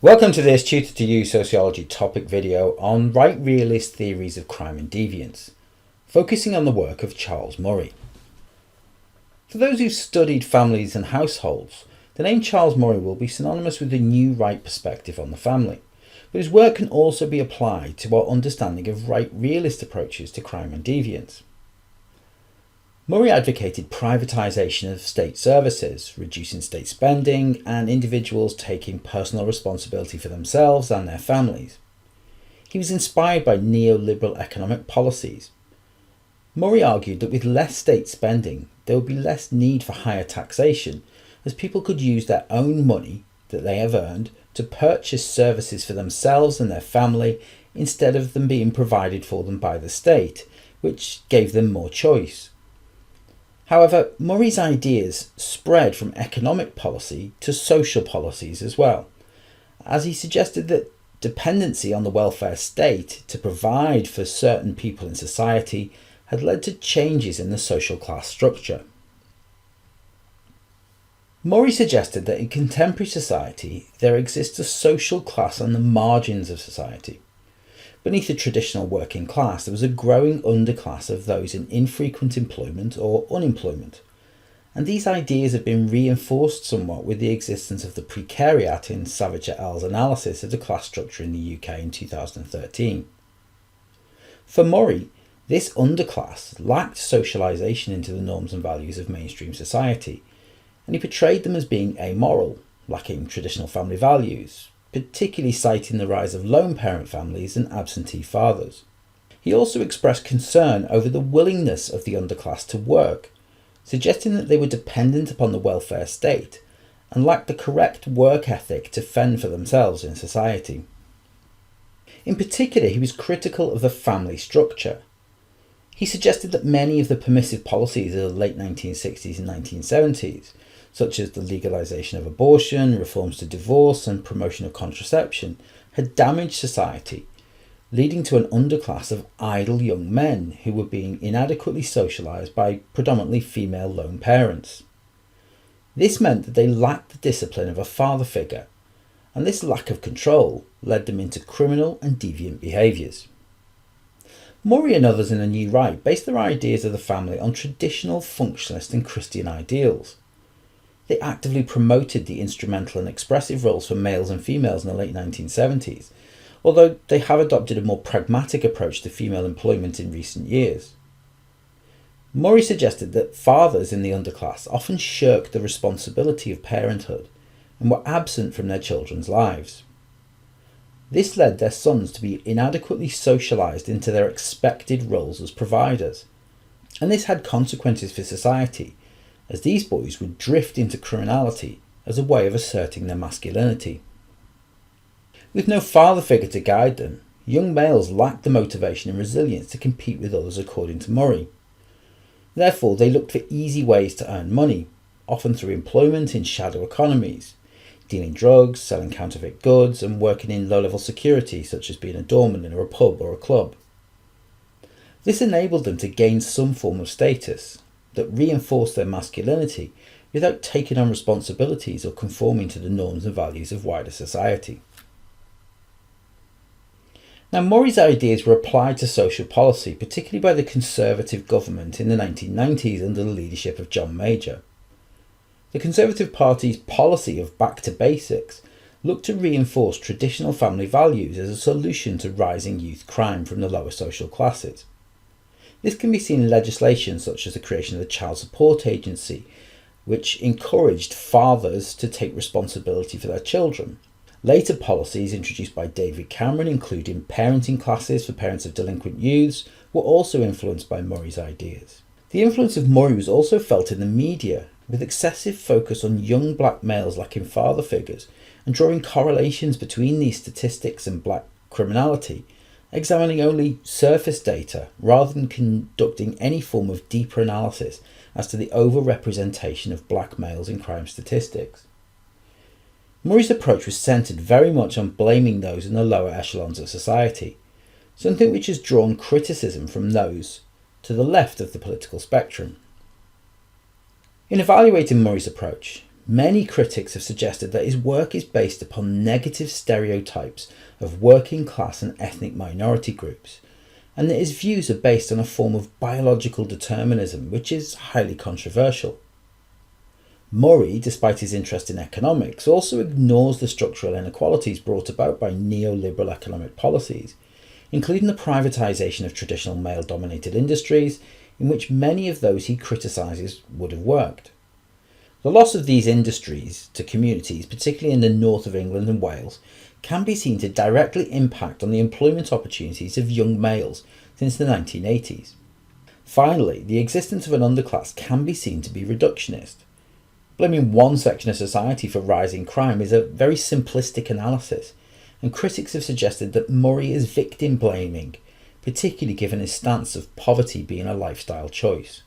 Welcome to this Tutor to You Sociology topic video on right-realist theories of crime and deviance, focusing on the work of Charles Murray. For those who've studied families and households, the name Charles Murray will be synonymous with the new right perspective on the family, but his work can also be applied to our understanding of right-realist approaches to crime and deviance. Murray advocated privatisation of state services, reducing state spending, and individuals taking personal responsibility for themselves and their families. He was inspired by neoliberal economic policies. Murray argued that with less state spending, there would be less need for higher taxation, as people could use their own money that they have earned to purchase services for themselves and their family instead of them being provided for them by the state, which gave them more choice. However, Murray's ideas spread from economic policy to social policies as well, as he suggested that dependency on the welfare state to provide for certain people in society had led to changes in the social class structure. Murray suggested that in contemporary society there exists a social class on the margins of society. Beneath the traditional working class, there was a growing underclass of those in infrequent employment or unemployment, and these ideas have been reinforced somewhat with the existence of the precariat in Savage et al.'s analysis of the class structure in the UK in 2013. For Murray, this underclass lacked socialisation into the norms and values of mainstream society, and he portrayed them as being amoral, lacking traditional family values, particularly citing the rise of lone parent families and absentee fathers. He also expressed concern over the willingness of the underclass to work, suggesting that they were dependent upon the welfare state and lacked the correct work ethic to fend for themselves in society. In particular, he was critical of the family structure. He suggested that many of the permissive policies of the late 1960s and 1970s, such as the legalisation of abortion, reforms to divorce and promotion of contraception, had damaged society, leading to an underclass of idle young men who were being inadequately socialised by predominantly female lone parents. This meant that they lacked the discipline of a father figure, and this lack of control led them into criminal and deviant behaviours. Murray and others in the New Right based their ideas of the family on traditional functionalist and Christian ideals. They actively promoted the instrumental and expressive roles for males and females in the late 1970s, although they have adopted a more pragmatic approach to female employment in recent years. Murray suggested that fathers in the underclass often shirked the responsibility of parenthood and were absent from their children's lives. This led their sons to be inadequately socialised into their expected roles as providers, and this had consequences for society, as these boys would drift into criminality as a way of asserting their masculinity. With no father figure to guide them, young males lacked the motivation and resilience to compete with others, according to Murray. Therefore, they looked for easy ways to earn money, often through employment in shadow economies, dealing drugs, selling counterfeit goods, and working in low-level security, such as being a doorman in a pub or a club. This enabled them to gain some form of status that reinforced their masculinity without taking on responsibilities or conforming to the norms and values of wider society. Now, Murray's ideas were applied to social policy, particularly by the Conservative government in the 1990s under the leadership of John Major. The Conservative Party's policy of back to basics looked to reinforce traditional family values as a solution to rising youth crime from the lower social classes. This can be seen in legislation such as the creation of the Child Support Agency, which encouraged fathers to take responsibility for their children. Later policies introduced by David Cameron, including parenting classes for parents of delinquent youths, were also influenced by Murray's ideas. The influence of Murray was also felt in the media, with excessive focus on young black males lacking father figures and drawing correlations between these statistics and black criminality, examining only surface data rather than conducting any form of deeper analysis as to the overrepresentation of black males in crime statistics. Murray's approach was centred very much on blaming those in the lower echelons of society, something which has drawn criticism from those to the left of the political spectrum. In evaluating Murray's approach, Many critics have suggested that his work is based upon negative stereotypes of working class and ethnic minority groups, and that his views are based on a form of biological determinism, which is highly controversial. Murray, despite his interest in economics, also ignores the structural inequalities brought about by neoliberal economic policies, including the privatisation of traditional male-dominated industries, in which many of those he criticises would have worked. The loss of these industries to communities, particularly in the north of England and Wales, can be seen to directly impact on the employment opportunities of young males since the 1980s. Finally, the existence of an underclass can be seen to be reductionist. Blaming one section of society for rising crime is a very simplistic analysis, and critics have suggested that Murray is victim blaming, particularly given his stance of poverty being a lifestyle choice.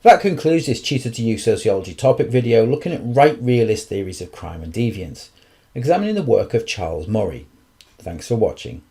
That concludes this Tutor to You Sociology topic video looking at right-realist theories of crime and deviance, examining the work of Charles Murray. Thanks for watching.